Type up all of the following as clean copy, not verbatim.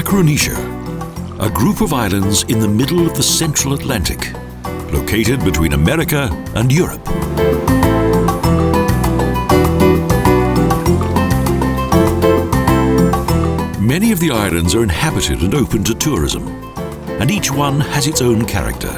Macaronesia, a group of islands in the middle of the central Atlantic, located between America and Europe. Many of the islands are inhabited and open to tourism, and each one has its own character.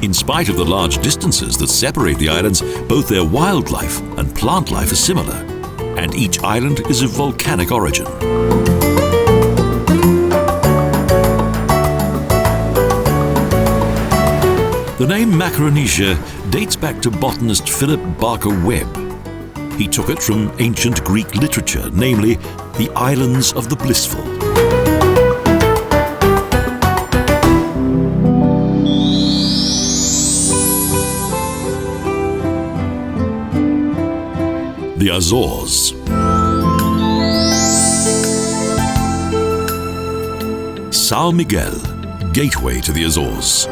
In spite of the large distances that separate the islands, both their wildlife and plant life are similar, and each island is of volcanic origin. The name Macaronesia dates back to botanist Philip Barker Webb. He took it from ancient Greek literature, namely the Islands of the Blissful. The Azores. São Miguel, gateway to the Azores.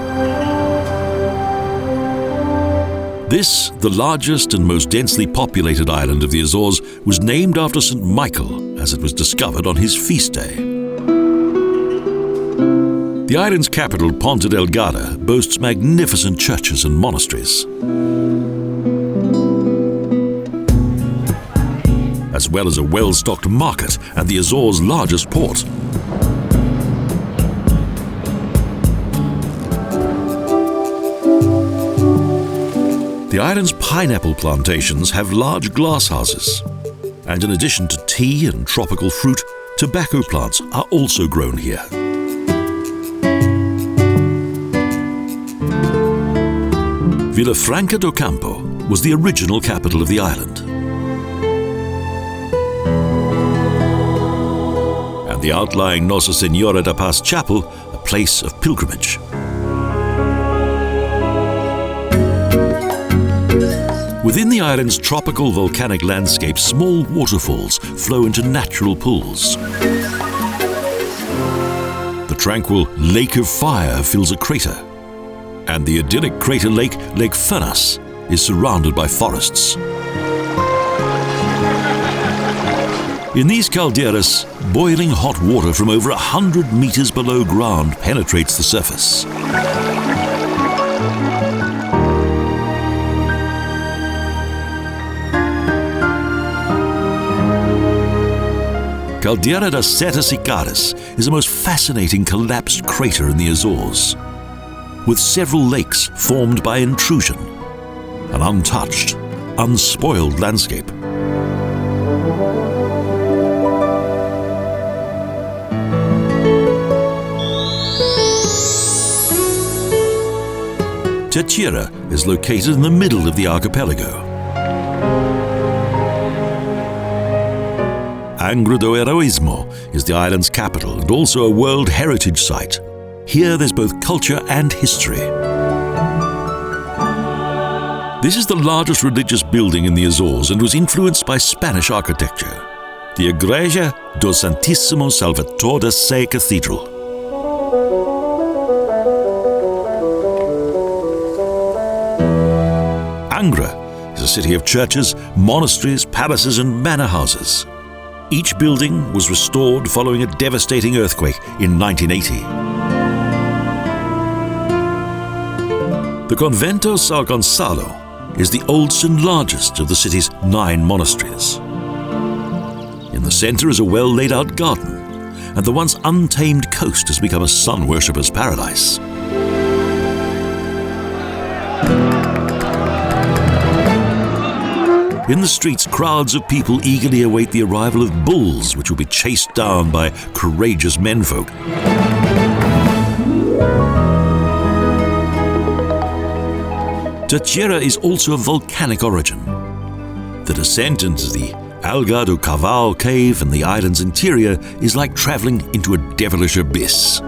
This, the largest and most densely populated island of the Azores, was named after St. Michael, as it was discovered on his feast day. The island's capital, Ponta Delgada, boasts magnificent churches and monasteries, as well as a well-stocked market and the Azores' largest port. The island's pineapple plantations have large glasshouses, and in addition to tea and tropical fruit, tobacco plants are also grown here. Villafranca do Campo was the original capital of the island, and the outlying Nossa Senhora da Paz Chapel a place of pilgrimage. Within the island's tropical volcanic landscape, small waterfalls flow into natural pools. The tranquil Lake of Fire fills a crater, and the idyllic crater lake, Lake Furnas, is surrounded by forests. In these calderas, boiling hot water from over 100 meters below ground penetrates the surface. Caldera das Sete Cicadas is the most fascinating collapsed crater in the Azores, with several lakes formed by intrusion, an untouched, unspoiled landscape. TERCEIRA is located in the middle of the archipelago. Angra do Heroísmo is the island's capital and also a World Heritage Site. Here there's both culture and history. This is the largest religious building in the Azores and was influenced by Spanish architecture, the Igreja do Santíssimo Salvador da Sé Cathedral. Angra is a city of churches, monasteries, palaces and manor houses. Each building was restored following a devastating earthquake in 1980. The Convento São Gonçalo is the oldest and largest of the city's 9 monasteries. In the center is a well-laid-out garden, and the once untamed coast has become a sun worshipper's paradise. In the streets, crowds of people eagerly await the arrival of bulls, which will be chased down by courageous menfolk. TERCEIRA is also of volcanic origin. The descent into the Alga do Cavalo cave in the island's interior is like traveling into a devilish abyss.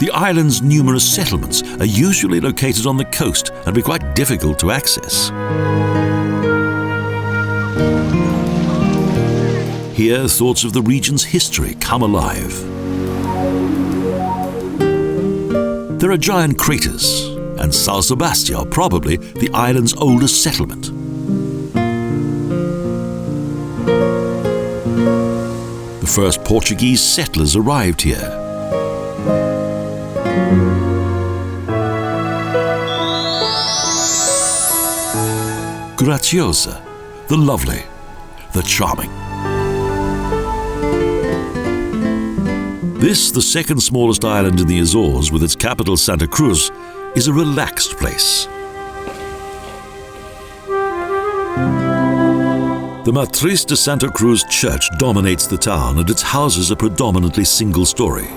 The island's numerous settlements are usually located on the coast and be quite difficult to access. Here, thoughts of the region's history come alive. There are giant craters, and São Sebastião, probably the island's oldest settlement. The first Portuguese settlers arrived here. Graciosa, the lovely, the charming. This, the second smallest island in the Azores with its capital Santa Cruz, is a relaxed place. The Matriz de Santa Cruz church dominates the town, and its houses are predominantly single-story.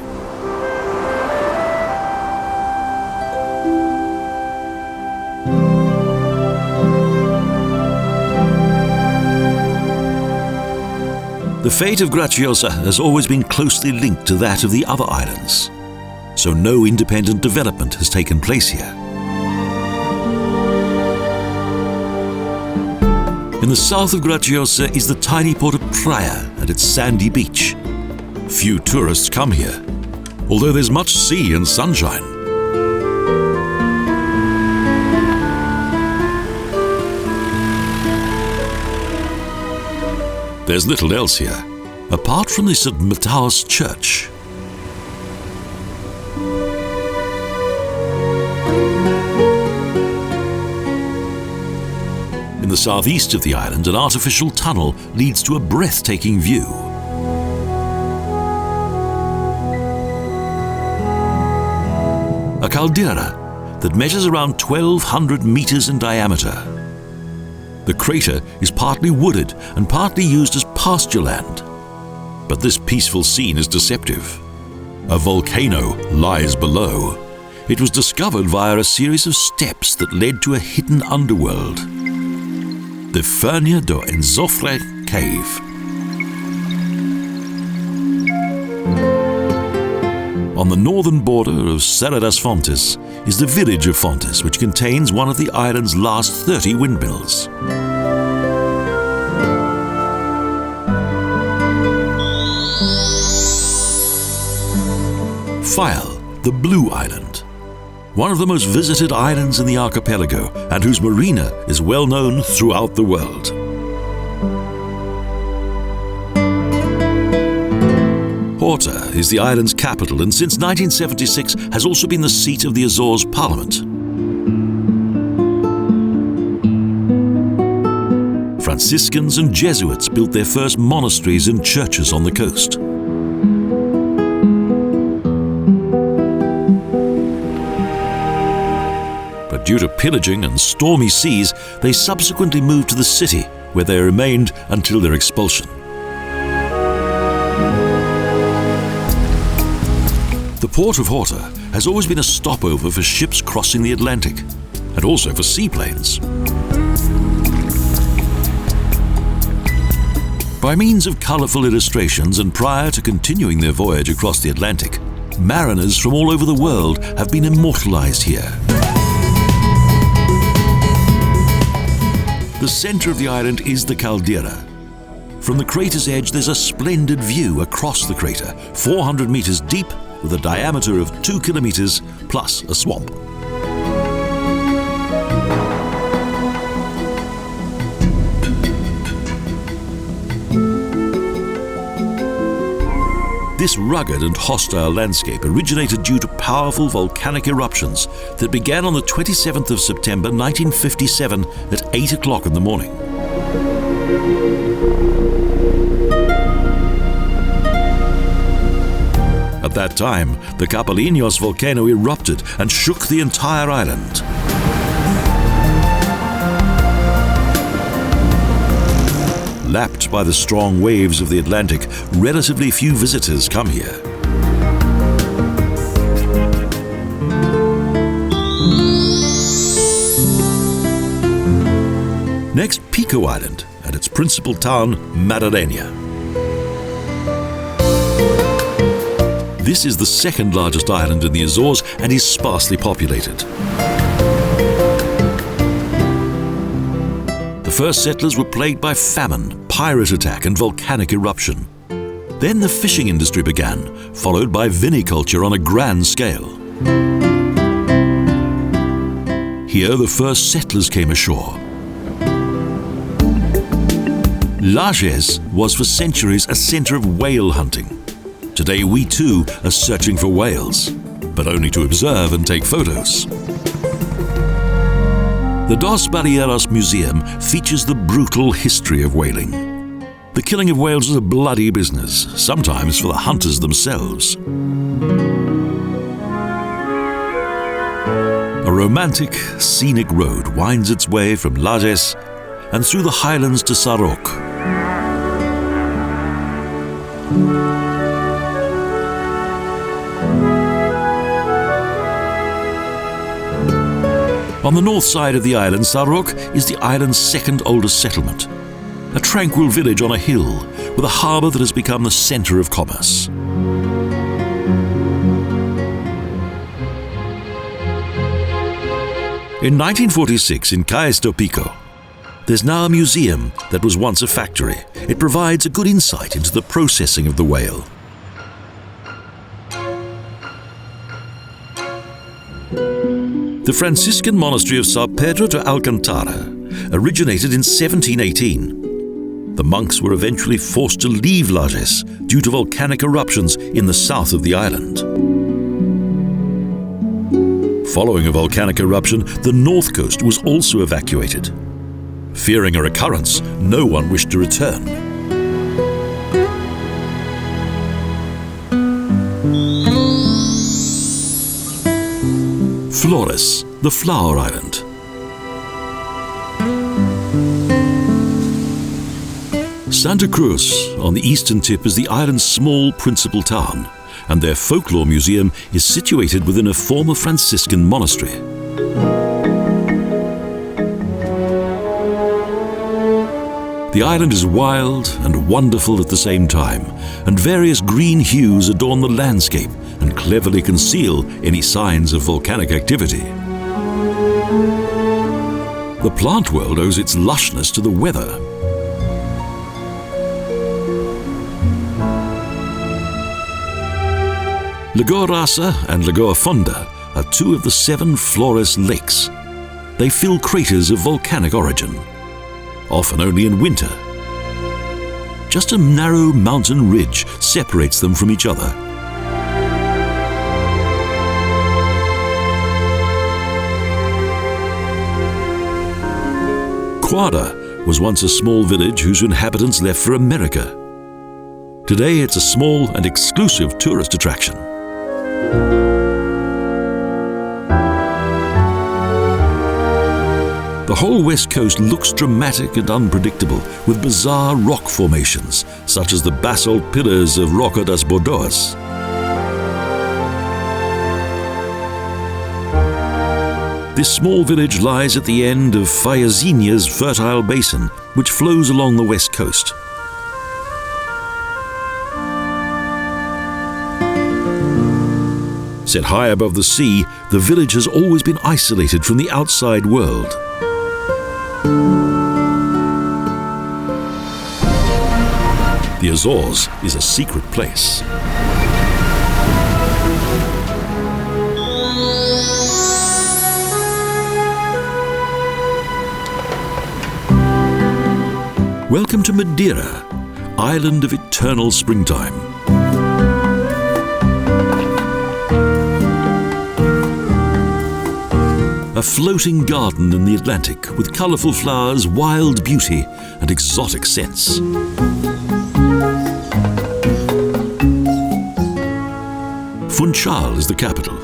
The fate of Graciosa has always been closely linked to that of the other islands, so no independent development has taken place here. In the south of Graciosa is the tiny port of Playa and its sandy beach. Few tourists come here, although there's much sea and sunshine. There's little else here, apart from the St. Mateus church. In the southeast of the island, an artificial tunnel leads to a breathtaking view. A caldera that measures around 1,200 meters in diameter. The crater is partly wooded and partly used as pasture land. But this peaceful scene is deceptive. A volcano lies below. It was discovered via a series of steps that led to a hidden underworld. The Fernia do Enzofre cave. On the northern border of Serra das Fontes is the village of Fontes, which contains one of the island's last 30 windmills. Faial, the Blue Island, one of the most visited islands in the archipelago, and whose marina is well known throughout the world. Horta is the island's capital, and since 1976 has also been the seat of the Azores Parliament. Franciscans and Jesuits built their first monasteries and churches on the coast. But due to pillaging and stormy seas, they subsequently moved to the city, where they remained until their expulsion. The port of Horta has always been a stopover for ships crossing the Atlantic, and also for seaplanes. By means of colourful illustrations, and prior to continuing their voyage across the Atlantic, mariners from all over the world have been immortalised here. The centre of the island is the caldera. From the crater's edge, there's a splendid view across the crater, 400 metres deep, with a diameter of 2 kilometres plus a swamp. This rugged and hostile landscape originated due to powerful volcanic eruptions that began on the 27th of September 1957 at 8 o'clock in the morning. At that time, the Capeliños volcano erupted and shook the entire island. Lapped by the strong waves of the Atlantic, relatively few visitors come here. Next, PICO Island and its principal town, Macaronesia. This is the second largest island in the Azores and is sparsely populated. The first settlers were plagued by famine, pirate attack and volcanic eruption. Then the fishing industry began, followed by viniculture on a grand scale. Here the first settlers came ashore. Lages was for centuries a centre of whale hunting. Today we too are searching for whales, but only to observe and take photos. The Dos Barreiras Museum features the brutal history of whaling. The killing of whales was a bloody business, sometimes for the hunters themselves. A romantic, scenic road winds its way from Lages and through the highlands to Sarroch. On the north side of the island, Sarroch is the island's second oldest settlement, a tranquil village on a hill with a harbour that has become the centre of commerce. In 1946, in Cais do Pico, there's now a museum that was once a factory. It provides a good insight into the processing of the whale. The Franciscan monastery of São Pedro de Alcantara originated in 1718. The monks were eventually forced to leave Lages due to volcanic eruptions in the south of the island. Following a volcanic eruption, the north coast was also evacuated. Fearing a recurrence, no one wished to return. Flores, the flower island. Santa Cruz, on the eastern tip, is the island's small principal town, and their folklore museum is situated within a former Franciscan monastery. The island is wild and wonderful at the same time, and various green hues adorn the landscape and cleverly conceal any signs of volcanic activity. The plant world owes its lushness to the weather. Lagoa Rasa and Lagoa Fonda are two of the 7 Flores lakes. They fill craters of volcanic origin, often only in winter. Just a narrow mountain ridge separates them from each other. Quada was once a small village whose inhabitants left for America. Today it's a small and exclusive tourist attraction. The whole west coast looks dramatic and unpredictable, with bizarre rock formations, such as the basalt pillars of Roca das Bordoas. This small village lies at the end of Faialzinha's fertile basin, which flows along the west coast. Set high above the sea, the village has always been isolated from the outside world. The Azores is a secret place. Welcome to Madeira, island of eternal springtime. A floating garden in the Atlantic with colourful flowers, wild beauty and exotic scents. Funchal is the capital.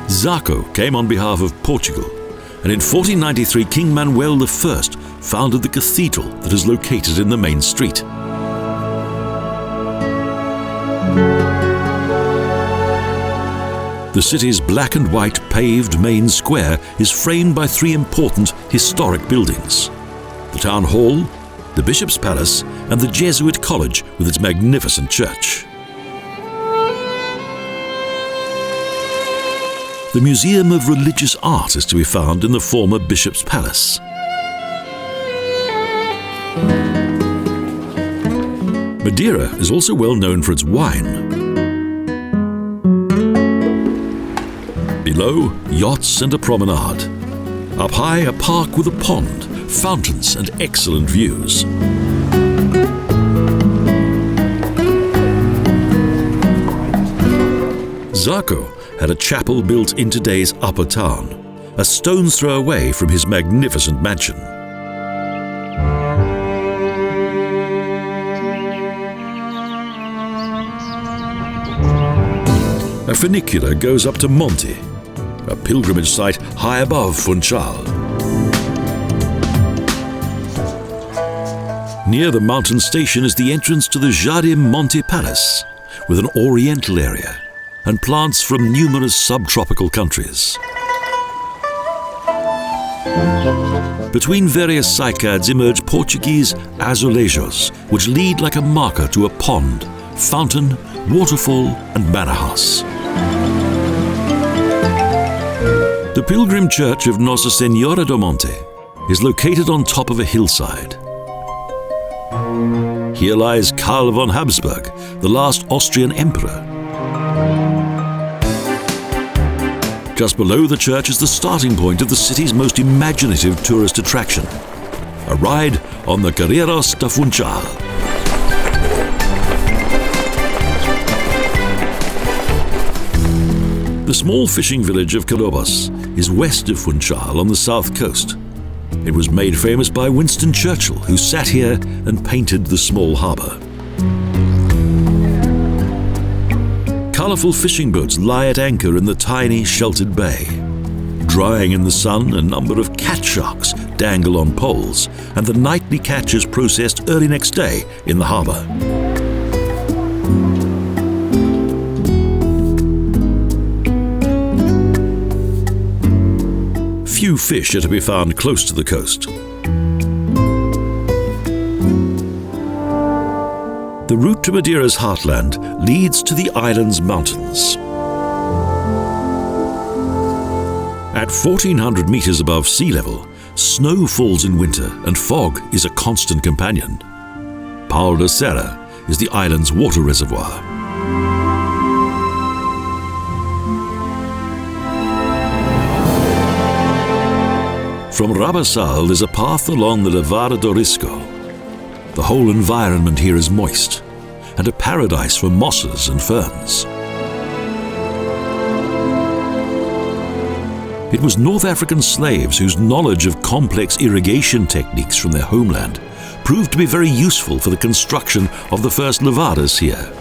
Zaco came on behalf of Portugal, and in 1493 King Manuel I founded the cathedral that is located in the main street. The city's black and white paved main square is framed by 3 important historic buildings: the town hall, the bishop's palace, and the Jesuit College with its magnificent church. The Museum of Religious Art is to be found in the former bishop's palace. Madeira is also well known for its wine. Below, yachts and a promenade. Up high, a park with a pond, fountains and excellent views. Zarco had a chapel built in today's upper town, a stone's throw away from his magnificent mansion. A funicular goes up to Monte, a pilgrimage site high above Funchal. Near the mountain station is the entrance to the Jardim Monte Palace, with an oriental area and plants from numerous subtropical countries. Between various cycads emerge Portuguese azulejos, which lead like a marker to a pond, fountain, waterfall and manor house. The pilgrim church of Nossa Senhora do Monte is located on top of a hillside. Here lies Karl von Habsburg, the last Austrian emperor. Just below the church is the starting point of the city's most imaginative tourist attraction, a ride on the Carreiras da Funchal. The small fishing village of Calobos is west of Funchal on the south coast. It was made famous by Winston Churchill, who sat here and painted the small harbour. Colourful fishing boats lie at anchor in the tiny sheltered bay. Drying in the sun, a number of cat sharks dangle on poles, and the nightly catch is processed early next day in the harbour. Few fish are to be found close to the coast. The route to Madeira's heartland leads to the island's mountains. At 1,400 meters above sea level, snow falls in winter and fog is a constant companion. Pau de Serra is the island's water reservoir. From Rabassal there's a path along the Levada do Risco. The whole environment here is moist, and a paradise for mosses and ferns. It was North African slaves whose knowledge of complex irrigation techniques from their homeland proved to be very useful for the construction of the first levadas here.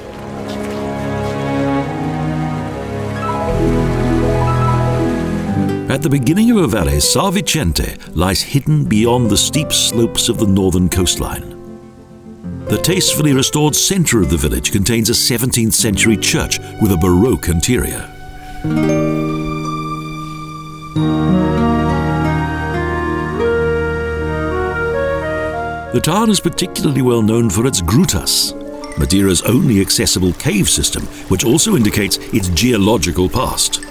At the beginning of a valley, São Vicente lies hidden beyond the steep slopes of the northern coastline. The tastefully restored centre of the village contains a 17th century church with a Baroque interior. The town is particularly well known for its grutas, Madeira's only accessible cave system, which also indicates its geological past.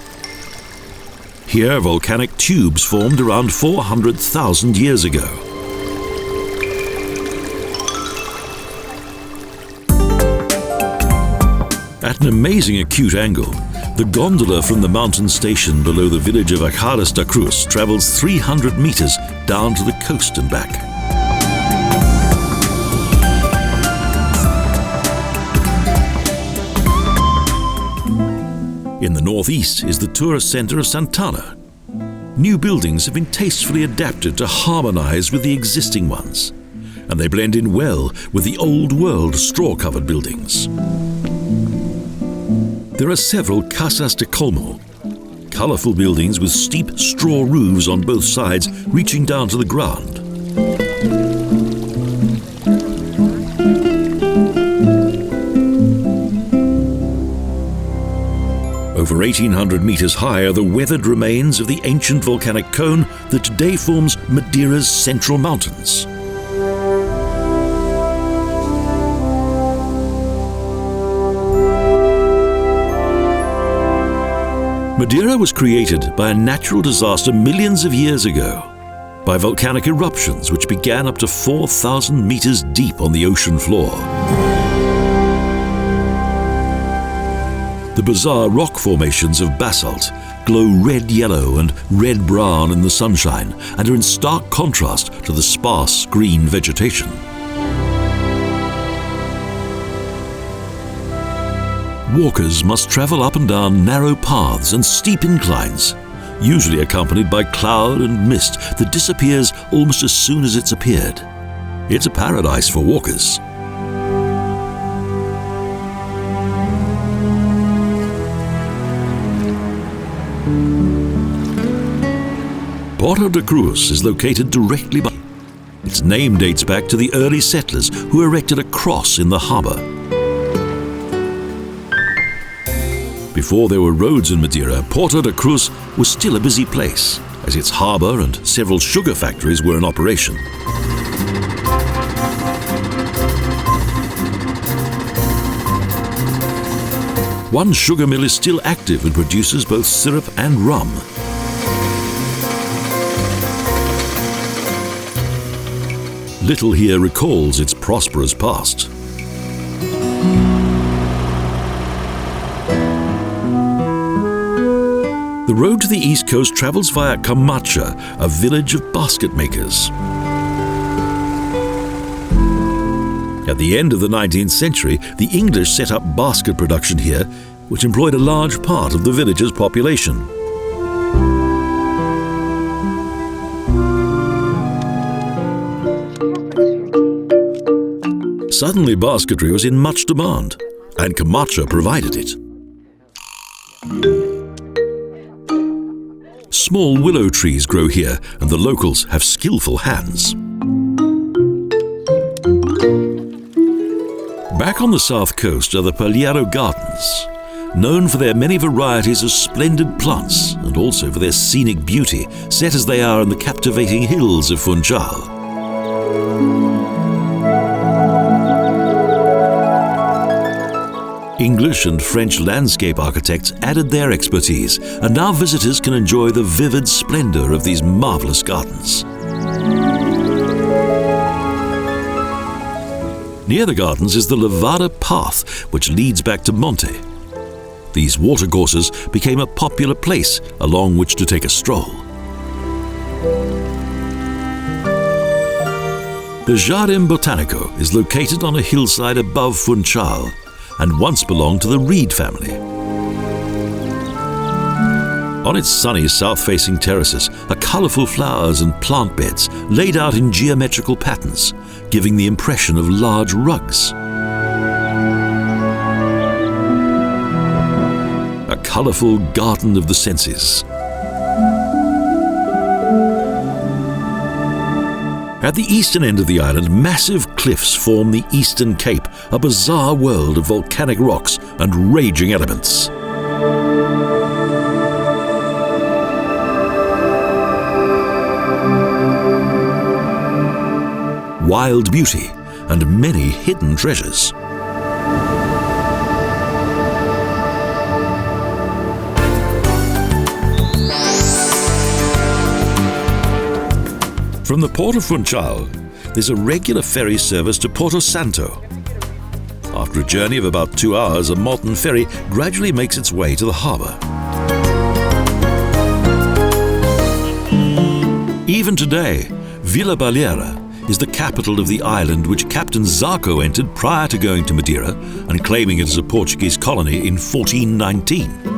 Here, volcanic tubes formed around 400,000 years ago. At an amazing acute angle, the gondola from the mountain station below the village of Acaras da Cruz travels 300 meters down to the coast and back. In the northeast is the tourist centre of Santana. New buildings have been tastefully adapted to harmonise with the existing ones, and they blend in well with the old world straw-covered buildings. There are several casas de colmo, colourful buildings with steep straw roofs on both sides reaching down to the ground. Over 1,800 meters high are the weathered remains of the ancient volcanic cone that today forms Madeira's central mountains. Madeira was created by a natural disaster millions of years ago, by volcanic eruptions which began up to 4,000 meters deep on the ocean floor. The bizarre rock formations of basalt glow red-yellow and red-brown in the sunshine and are in stark contrast to the sparse green vegetation. Walkers must travel up and down narrow paths and steep inclines, usually accompanied by cloud and mist that disappears almost as soon as it's appeared. It's a paradise for walkers. Porto da Cruz is located directly by. Its name dates back to the early settlers who erected a cross in the harbour. Before there were roads in Madeira, Porto da Cruz was still a busy place, as its harbour and several sugar factories were in operation. One sugar mill is still active and produces both syrup and rum. Little here recalls its prosperous past. The road to the east coast travels via Camacha, a village of basket makers. At the end of the 19th century, the English set up basket production here, which employed a large part of the village's population. Suddenly, basketry was in much demand, and Camacha provided it. Small willow trees grow here, and the locals have skillful hands. Back on the south coast are the Palheiro Gardens, known for their many varieties of splendid plants and also for their scenic beauty, set as they are in the captivating hills of Funchal. English and French landscape architects added their expertise, and now visitors can enjoy the vivid splendor of these marvelous gardens. Near the gardens is the Levada Path, which leads back to Monte. These watercourses became a popular place along which to take a stroll. The Jardim Botânico is located on a hillside above Funchal, and once belonged to the Reed family. On its sunny south-facing terraces are colourful flowers and plant beds laid out in geometrical patterns, giving the impression of large rugs. A colourful garden of the senses. At the eastern end of the island, massive cliffs form the Eastern Cape, a bizarre world of volcanic rocks and raging elements. Wild beauty and many hidden treasures. From the port of Funchal, there's a regular ferry service to Porto Santo. After a journey of about 2 hours, a modern ferry gradually makes its way to the harbour. Even today, Vila Baleira is the capital of the island which Captain Zarco entered prior to going to Madeira and claiming it as a Portuguese colony in 1419.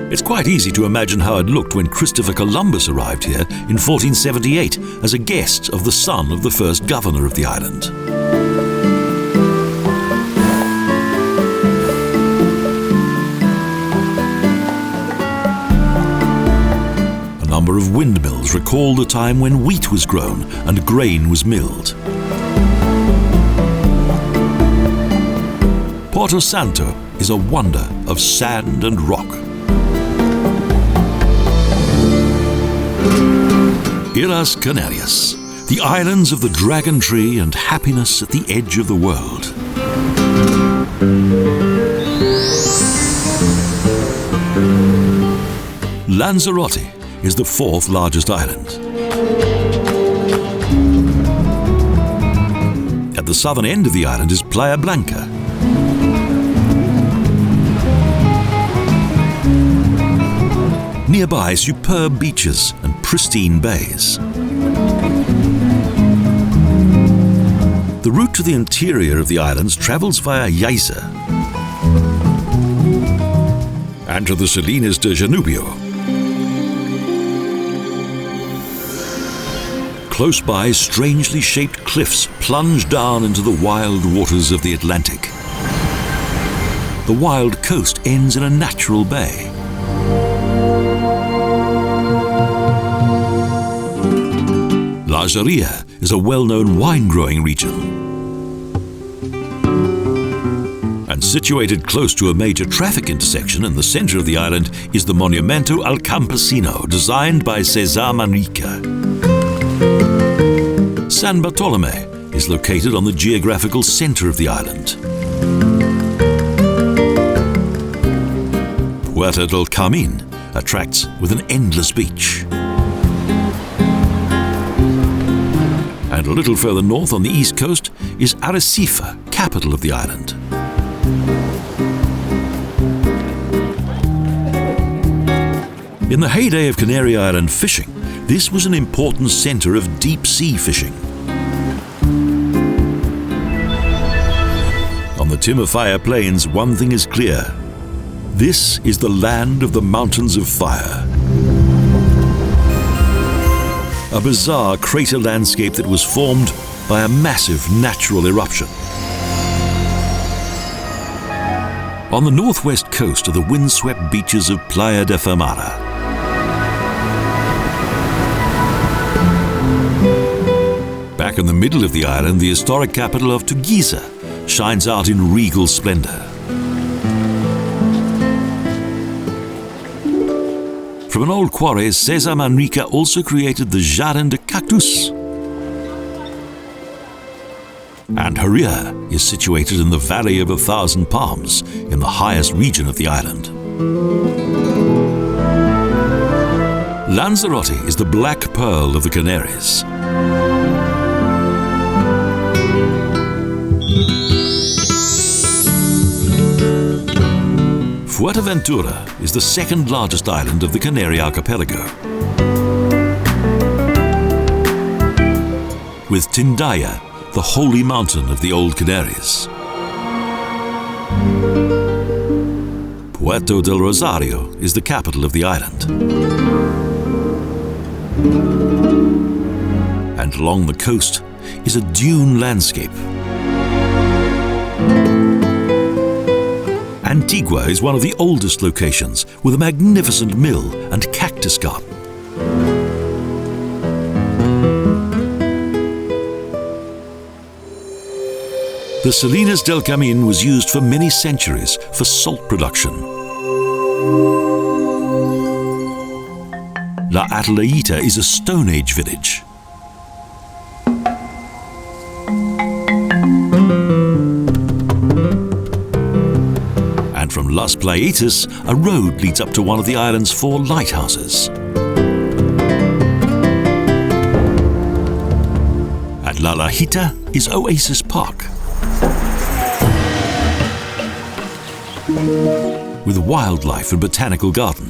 It's quite easy to imagine how it looked when Christopher Columbus arrived here in 1478 as a guest of the son of the first governor of the island. A number of windmills recall the time when wheat was grown and grain was milled. Porto Santo is a wonder of sand and rock. Islas Canarias, the islands of the dragon tree and happiness at the edge of the world. Lanzarote is the fourth largest island. At the southern end of the island is Playa Blanca. Nearby, superb beaches and pristine bays. The route to the interior of the islands travels via Yaiza and to the Salinas de Janubio. Close by, strangely shaped cliffs plunge down into the wild waters of the Atlantic. The wild coast ends in a natural bay. Lanzarote is a well-known wine-growing region. And situated close to a major traffic intersection in the center of the island is the Monumento al Campesino, designed by César Manrique. San Bartolomé is located on the geographical center of the island. Puerto del Carmen attracts with an endless beach. And a little further north on the east coast is Arrecife, capital of the island. In the heyday of Canary Island fishing, this was an important center of deep-sea fishing. On the Timofaya Plains, one thing is clear. This is the land of the mountains of fire. A bizarre crater landscape that was formed by a massive natural eruption. On the northwest coast are the windswept beaches of Playa de Fermara. Back in the middle of the island, the historic capital of Tuguisa shines out in regal splendor. From an old quarry, César Manrique also created the Jardin de Cactus. And Horta is situated in the Valley of 1,000 Palms, in the highest region of the island. Lanzarote is the black pearl of the Canaries. Fuerteventura is the second largest island of the Canary archipelago, with Tindaya, the holy mountain of the old Canaries. Puerto del Rosario is the capital of the island. And along the coast is a dune landscape. Antigua is one of the oldest locations, with a magnificent mill and cactus garden. The Salinas del Carmen was used for many centuries for salt production. La Atalaita is a Stone Age village. And from Las Playitas, a road leads up to one of the island's 4 lighthouses. At La Lajita is Oasis Park, with wildlife and botanical garden.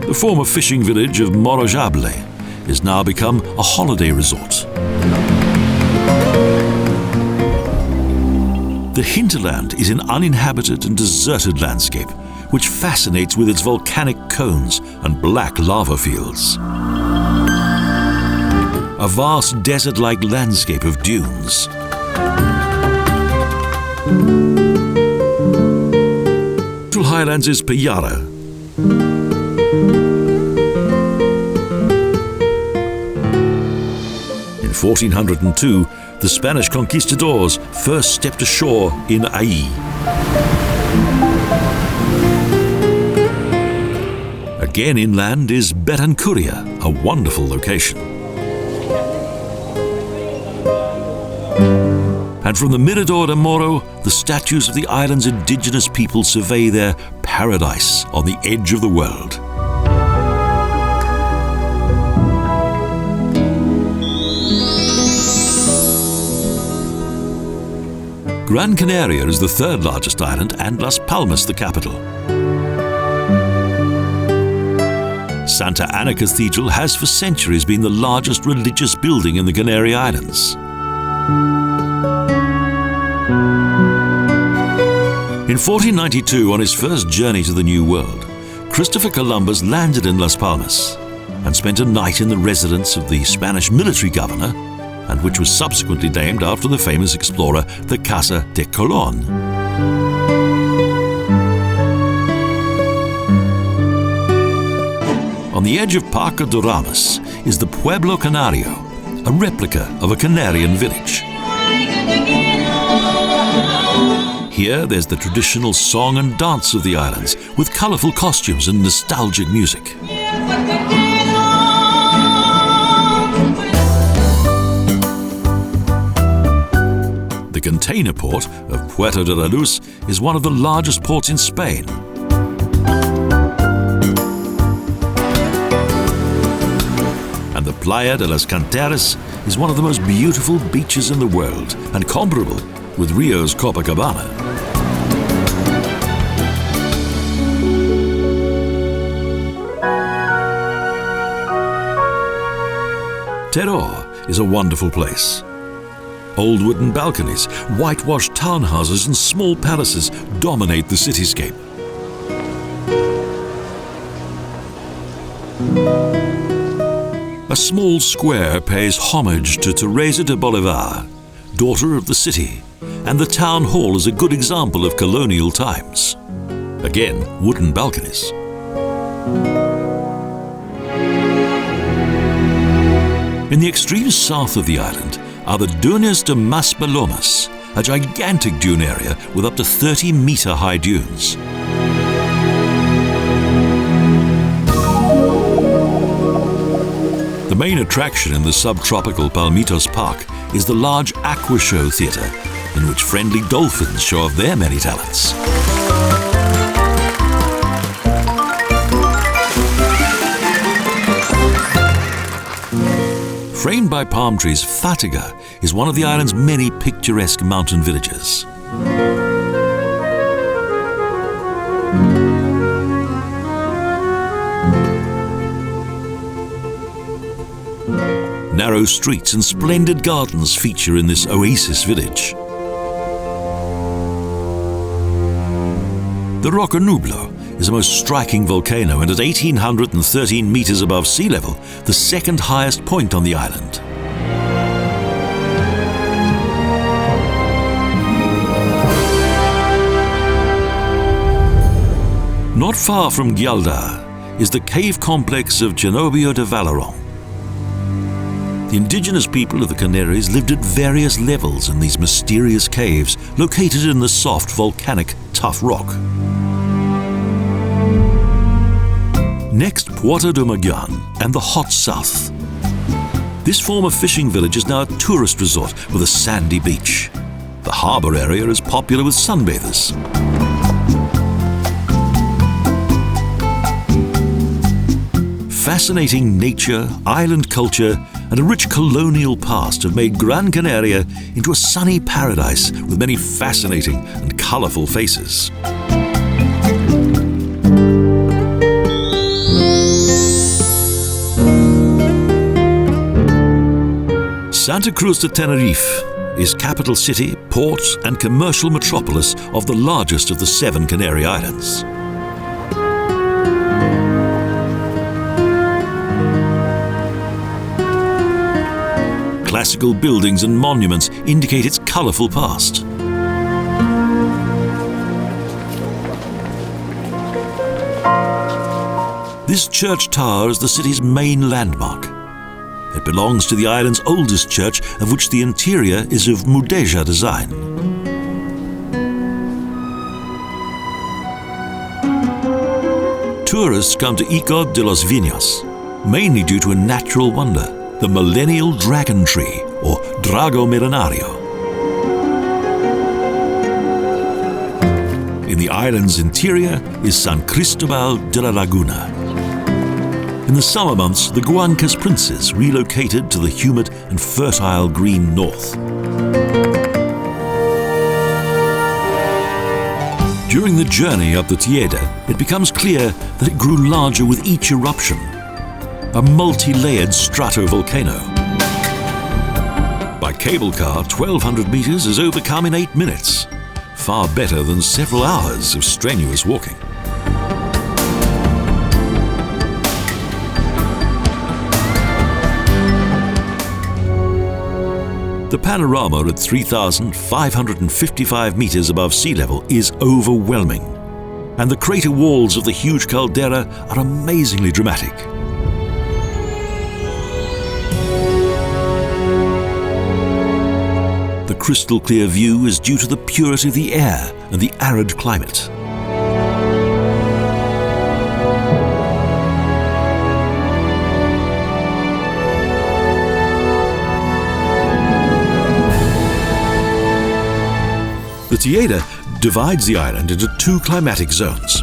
The former fishing village of Morojable has now become a holiday resort. The hinterland is an uninhabited and deserted landscape which fascinates with its volcanic cones and black lava fields. A vast desert-like landscape of dunes. Central Highlands is Payara. In 1402, the Spanish conquistadors first stepped ashore in Ai. Again inland is Betancuria, a wonderful location. And from the Mirador de Moro, the statues of the island's indigenous people survey their paradise on the edge of the world. Gran Canaria is the third largest island and Las Palmas the capital. Santa Ana Cathedral has for centuries been the largest religious building in the Canary Islands. In 1492, on his first journey to the New World, Christopher Columbus landed in Las Palmas and spent a night in the residence of the Spanish military governor, and which was subsequently named after the famous explorer, the Casa de Colón. On the edge of Parque de Ramas is the Pueblo Canario, a replica of a Canarian village. Here there's the traditional song and dance of the islands, with colourful costumes and nostalgic music. The container port of Puerto de la Luz is one of the largest ports in Spain. And the Playa de las Canteras is one of the most beautiful beaches in the world and comparable with Rio's Copacabana. Terceira is a wonderful place. Old wooden balconies, whitewashed townhouses and small palaces dominate the cityscape. A small square pays homage to Teresa de Bolivar, daughter of the city, and the town hall is a good example of colonial times. Again, wooden balconies. In the extreme south of the island are the Dunas de Maspalomas, a gigantic dune area with up to 30-metre high dunes. The main attraction in the subtropical Palmitos Park is the large Aqua Show Theatre, in which friendly dolphins show off their many talents. Framed by palm trees, Fatiga is one of the island's many picturesque mountain villages. Narrow streets and splendid gardens feature in this oasis village. The Roca Nublo is a most striking volcano and at 1,813 meters above sea level, the second highest point on the island. Not far from Guialda is the cave complex of Cenobio de Valerón. The indigenous people of the Canaries lived at various levels in these mysterious caves located in the soft, volcanic, tough rock. Next, Puerto de Maguán and the hot south. This former fishing village is now a tourist resort with a sandy beach. The harbour area is popular with sunbathers. Fascinating nature, island culture, and a rich colonial past have made Gran Canaria into a sunny paradise with many fascinating and colourful faces. Santa Cruz de Tenerife is capital city, port, and commercial metropolis of the largest of the 7 Canary Islands. Classical buildings and monuments indicate its colourful past. This church tower is the city's main landmark. It belongs to the island's oldest church, of which the interior is of Mudéjar design. Tourists come to Pico de los Viñas, mainly due to a natural wonder, the millennial dragon tree, or Drago Millenario. In the island's interior is San Cristobal de la Laguna. In the summer months, the Guancas princes relocated to the humid and fertile green north. During the journey up the Teide, it becomes clear that it grew larger with each eruption. A multi-layered stratovolcano. By cable car, 1,200 meters is overcome in 8 minutes. Far better than several hours of strenuous walking. The panorama at 3,555 meters above sea level is overwhelming, and the crater walls of the huge caldera are amazingly dramatic. The crystal clear view is due to the purity of the air and the arid climate. The Teide divides the island into 2 climatic zones.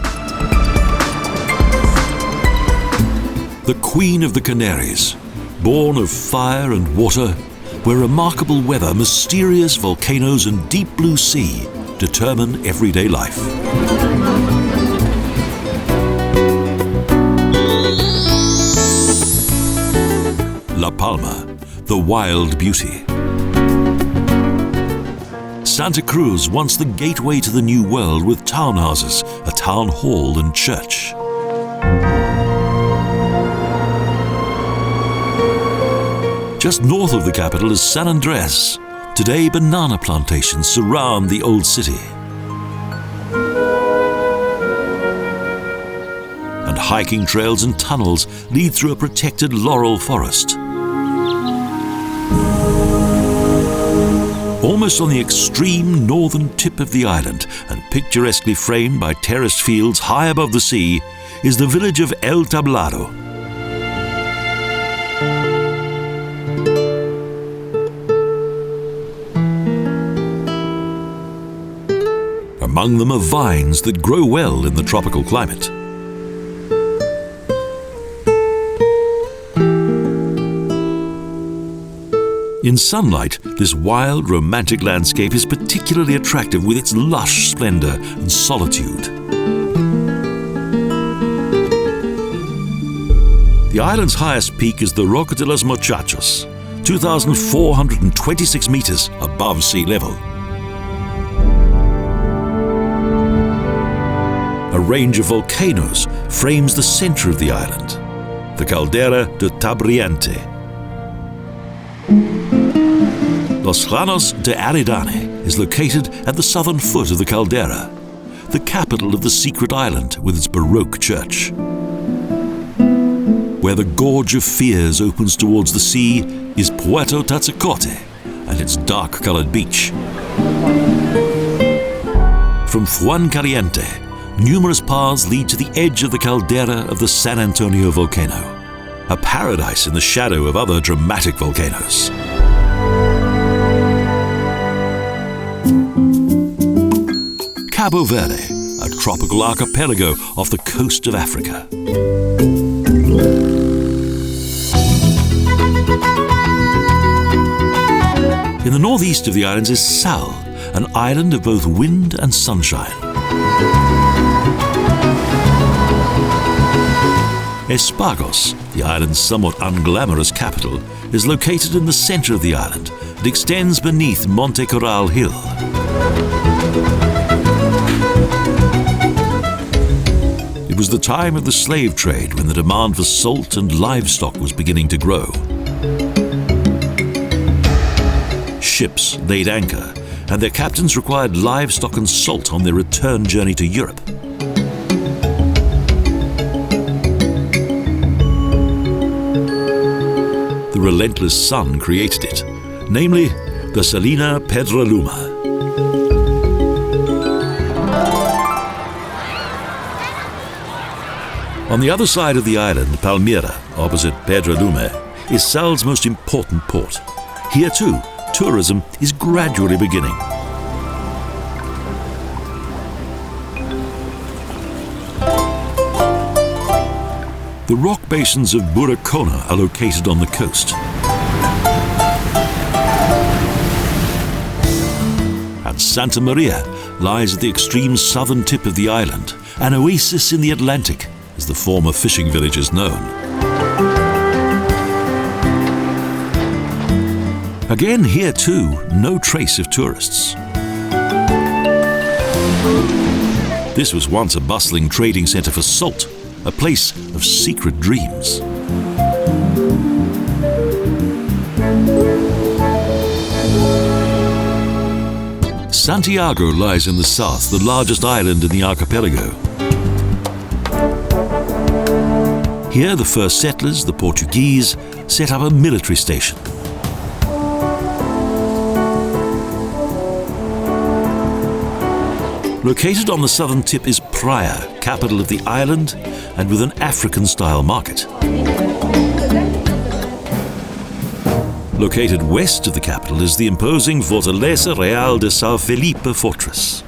The Queen of the Canaries, born of fire and water, where remarkable weather, mysterious volcanoes and deep blue sea determine everyday life. La Palma, the wild beauty. Santa Cruz, once the gateway to the New World with townhouses, a town hall and church. Just north of the capital is San Andres. Today, banana plantations surround the old city. And hiking trails and tunnels lead through a protected laurel forest. Almost on the extreme northern tip of the island, and picturesquely framed by terraced fields high above the sea, is the village of El Tablado. Among them are vines that grow well in the tropical climate. In sunlight, this wild, romantic landscape is particularly attractive with its lush splendor and solitude. The island's highest peak is the Roca de los Muchachos, 2,426 meters above sea level. A range of volcanoes frames the center of the island, the Caldera de Tabriante. Los Llanos de Aridane is located at the southern foot of the caldera, the capital of the secret island with its Baroque church. Where the Gorge of Fears opens towards the sea is Puerto Tazacote and its dark-colored beach. From Fuencaliente, numerous paths lead to the edge of the caldera of the San Antonio volcano, a paradise in the shadow of other dramatic volcanoes. Cabo Verde, a tropical archipelago off the coast of Africa. In the northeast of the islands is Sal, an island of both wind and sunshine. Espagos, the island's somewhat unglamorous capital, is located in the center of the island and extends beneath Monte Corral Hill. It was the time of the slave trade when the demand for salt and livestock was beginning to grow. Ships laid anchor, and their captains required livestock and salt on their return journey to Europe. The relentless sun created it, namely the Salina Pedraluma. On the other side of the island, Palmyra, opposite Pedraluma, is Sal's most important port. Here too, tourism is gradually beginning. The rock basins of Buracona are located on the coast. And Santa Maria, lies at the extreme southern tip of the island, an oasis in the Atlantic, as the former fishing village is known. Again, here too, no trace of tourists. This was once a bustling trading centre for salt, a place of secret dreams. Santiago lies in the south, the largest island in the archipelago. Here, the first settlers, the Portuguese, set up a military station. Located on the southern tip is Praia, capital of the island, and with an African-style market. Located west of the capital is the imposing Fortaleza Real de São Felipe fortress.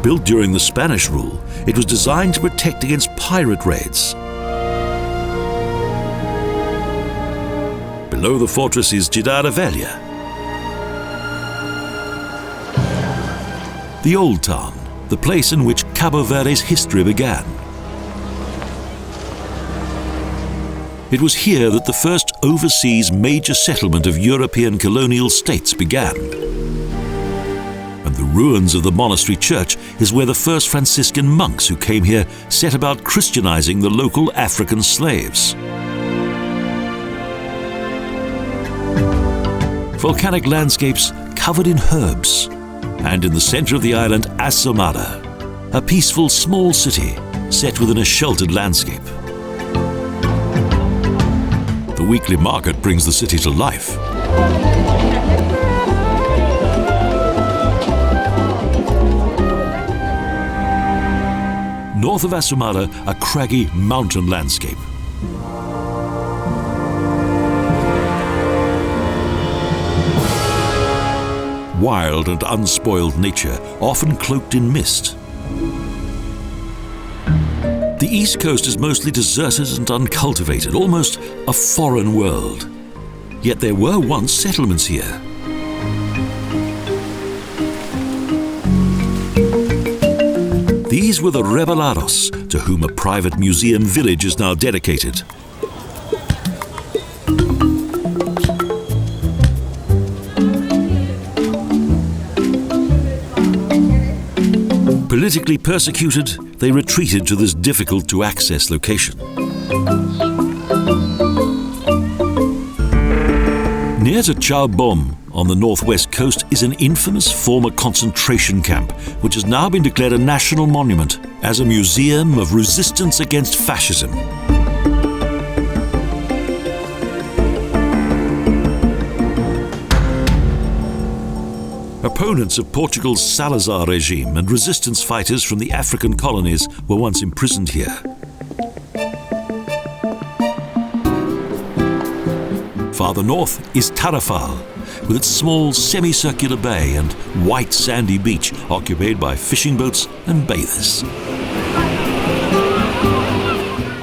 Built during the Spanish rule, it was designed to protect against pirate raids. Below the fortress is Cidade Velha, the Old Town, the place in which Cabo Verde's history began. It was here that the first overseas major settlement of European colonial states began. And the ruins of the monastery church is where the first Franciscan monks who came here set about Christianizing the local African slaves. Volcanic landscapes covered in herbs, and in the center of the island, Assomada, a peaceful small city set within a sheltered landscape. The weekly market brings the city to life. North of Assomada, a craggy mountain landscape. Wild and unspoiled nature, often cloaked in mist. The east coast is mostly deserted and uncultivated, almost a foreign world. Yet there were once settlements here. These were the Rebelados, to whom a private museum village is now dedicated. Politically persecuted, they retreated to this difficult-to-access location. Near to Chao Bom, on the northwest coast, is an infamous former concentration camp, which has now been declared a national monument as a museum of resistance against fascism. Opponents of Portugal's Salazar regime and resistance fighters from the African colonies were once imprisoned here. Farther north is Tarrafal, with its small semicircular bay and white sandy beach occupied by fishing boats and bathers.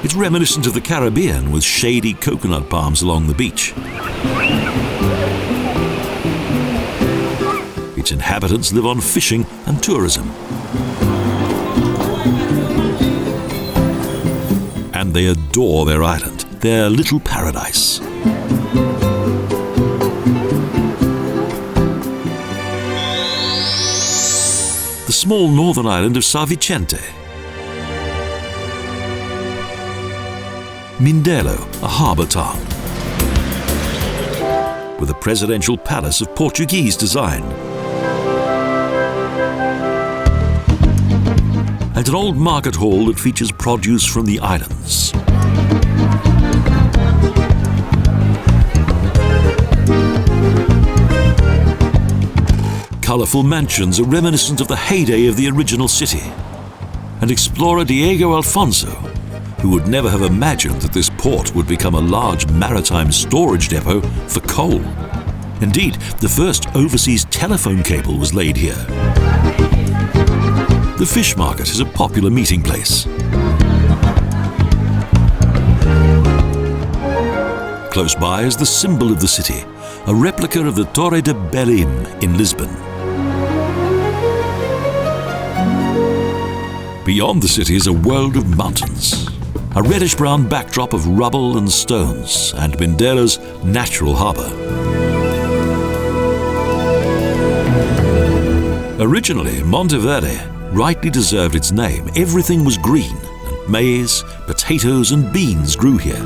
It's reminiscent of the Caribbean, with shady coconut palms along the beach. Its inhabitants live on fishing and tourism. And they adore their island, their little paradise. The small northern island of São Vicente. Mindelo, a harbour town, with a presidential palace of Portuguese design. And an old market hall that features produce from the islands. Colourful mansions are reminiscent of the heyday of the original city. And explorer Diego Alfonso, who would never have imagined that this port would become a large maritime storage depot for coal. Indeed, the first overseas telephone cable was laid here. The fish market is a popular meeting place. close by is the symbol of the city, a replica of the Torre de Belém in Lisbon. Beyond the city is a world of mountains, a reddish-brown backdrop of rubble and stones, and Mindera's natural harbour. Originally, Monteverde rightly deserved its name. Everything was green, and maize, potatoes and beans grew here.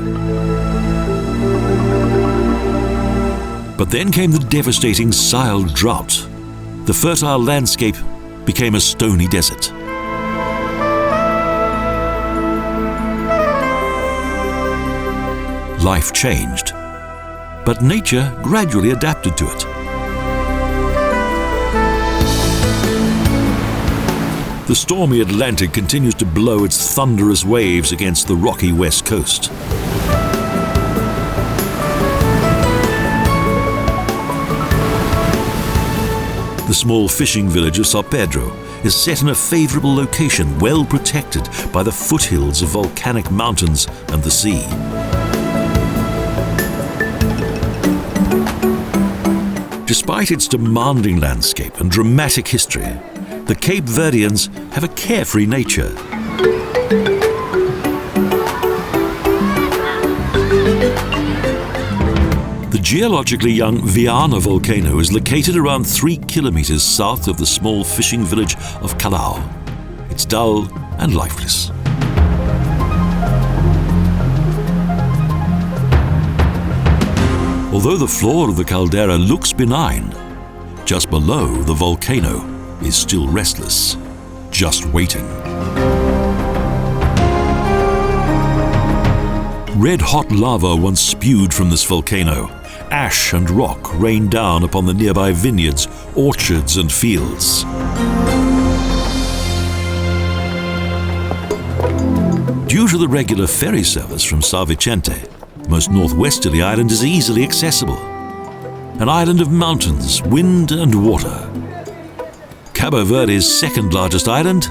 But then came the devastating Sahel drought. The fertile landscape became a stony desert. Life changed, but nature gradually adapted to it. The stormy Atlantic continues to blow its thunderous waves against the rocky west coast. The small fishing village of São Pedro is set in a favourable location, well protected by the foothills of volcanic mountains and the sea. Despite its demanding landscape and dramatic history, the Cape Verdeans have a carefree nature. The geologically young Viana volcano is located around 3 kilometers south of the small fishing village of Callao. It's dull and lifeless. Although the floor of the caldera looks benign, just below the volcano is still restless, just waiting. Red-hot lava once spewed from this volcano. Ash and rock rained down upon the nearby vineyards, orchards and fields. Due to the regular ferry service from São Vicente, the most northwesterly island is easily accessible. An island of mountains, wind and water. Cabo Verde's second largest island,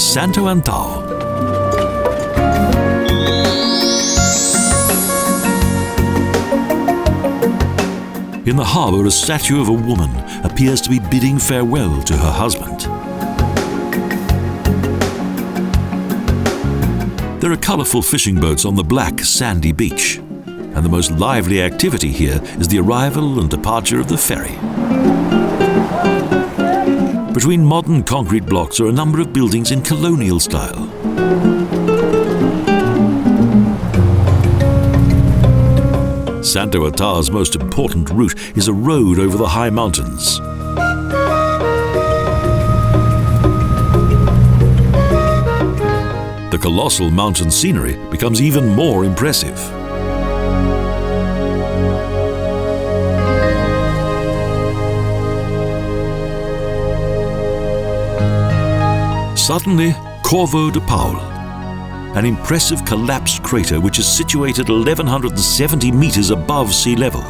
Santo Antão. In the harbour, a statue of a woman appears to be bidding farewell to her husband. There are colourful fishing boats on the black, sandy beach, and the most lively activity here is the arrival and departure of the ferry. Between modern concrete blocks are a number of buildings in colonial style. Santo Antão's most important route is a road over the high mountains. The colossal mountain scenery becomes even more impressive. Suddenly, Corvo de Paul, an impressive collapsed crater which is situated 1,170 meters above sea level.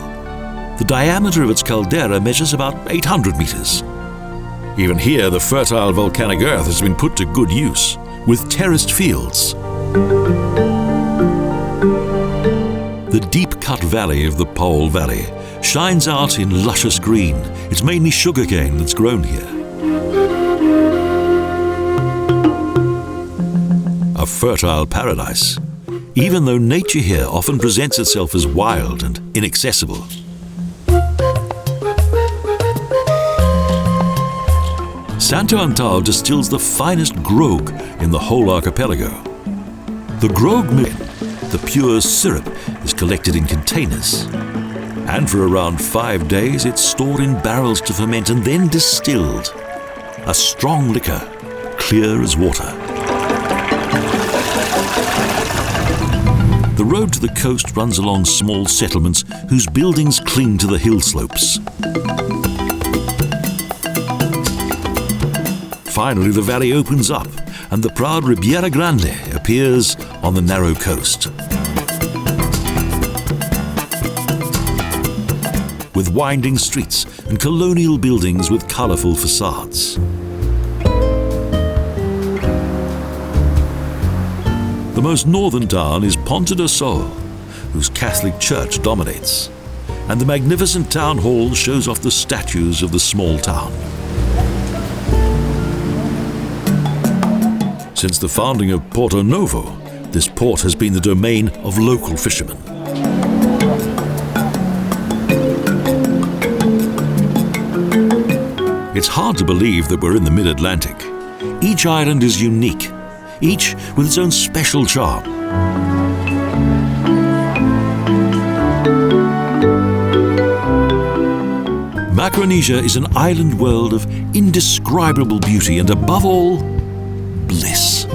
The diameter of its caldera measures about 800 meters. Even here, the fertile volcanic earth has been put to good use, with terraced fields. The deep-cut valley of the Paul Valley shines out in luscious green. It's mainly sugarcane that's grown here. A fertile paradise, even though nature here often presents itself as wild and inaccessible. Santo Antão distills the finest grog in the whole archipelago. The grog milk, the pure syrup, is collected in containers, and for around 5 days it's stored in barrels to ferment and then distilled. A strong liquor, clear as water. The road to the coast runs along small settlements whose buildings cling to the hill slopes. Finally, the valley opens up and the proud Ribeira Grande appears on the narrow coast. With winding streets and colonial buildings with colourful facades. The most northern town is Ponta do Sol, whose Catholic church dominates, and the magnificent town hall shows off the statues of the small town. Since the founding of Porto Novo, this port has been the domain of local fishermen. It's hard to believe that we're in the mid-Atlantic. Each island is unique, each with its own special charm. Macaronesia is an island world of indescribable beauty and, above all, bliss.